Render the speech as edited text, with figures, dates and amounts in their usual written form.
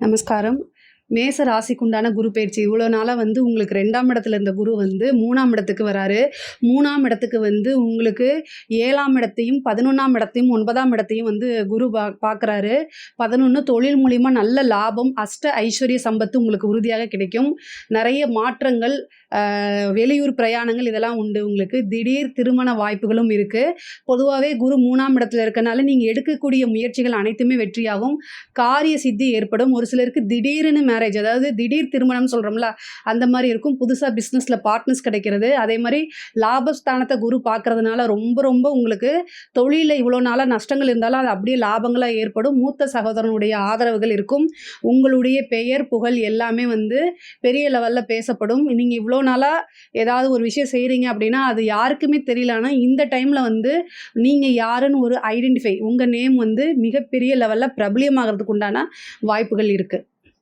நமஸ்காரம். மேச ராசிக்குண்டான குரு பயிற்சி. இவ்வளோ நாளாக உங்களுக்கு 2ஆம் இடத்துல இருந்த குரு 3ஆம் இடத்துக்கு வராரு. 3ஆம் இடத்துக்கு உங்களுக்கு 7ஆம் இடத்தையும் 11ஆம் இடத்தையும் 9ஆம் இடத்தையும் குரு பார்க்குறாரு. 11 தொழில் மூலிமா நல்ல லாபம், அஷ்ட ஐஸ்வர்ய சம்பத்து உங்களுக்கு உறுதியாக கிடைக்கும். நிறைய மாற்றங்கள், வெளியூர் பிரயாணங்கள் இதெல்லாம் உண்டு. உங்களுக்கு திடீர் திருமண வாய்ப்புகளும் இருக்குது. பொதுவாகவே குரு 3ஆம் இடத்துல இருக்கனால நீங்கள் எடுக்கக்கூடிய முயற்சிகள் அனைத்துமே வெற்றியாகும். காரிய சித்தி ஏற்படும். ஒரு சிலருக்கு திடீர்னு மேரேஜ், அதாவது திடீர் திருமணம் சொல்கிறோம்ல, அந்த மாதிரி இருக்கும். புதுசாக பிஸ்னஸில் பார்ட்னர்ஸ் கிடைக்கிறது. அதே மாதிரி லாபஸ்தானத்தை குரு பார்க்கறதுனால ரொம்ப ரொம்ப உங்களுக்கு தொழிலில் இவ்வளோ நாளாக நஷ்டங்கள் இருந்தாலும் அது அப்படியே லாபங்களாக ஏற்படும். மூத்த சகோதரனுடைய ஆதரவுகள் இருக்கும். உங்களுடைய பெயர் புகழ் எல்லாமே பெரிய லெவலில் பேசப்படும். நீங்கள் இவ்வளோ நாளாக ஏதாவது ஒரு விஷயம் செய்கிறீங்க அப்படின்னா அது யாருக்குமே தெரியலனா இந்த டைமில் நீங்கள் யாருன்னு ஒரு ஐடென்டிஃபை, உங்கள் நேம் மிகப்பெரிய லெவலில் பிரபலியமாகிறதுக்கு உண்டான வாய்ப்புகள் இருக்குது.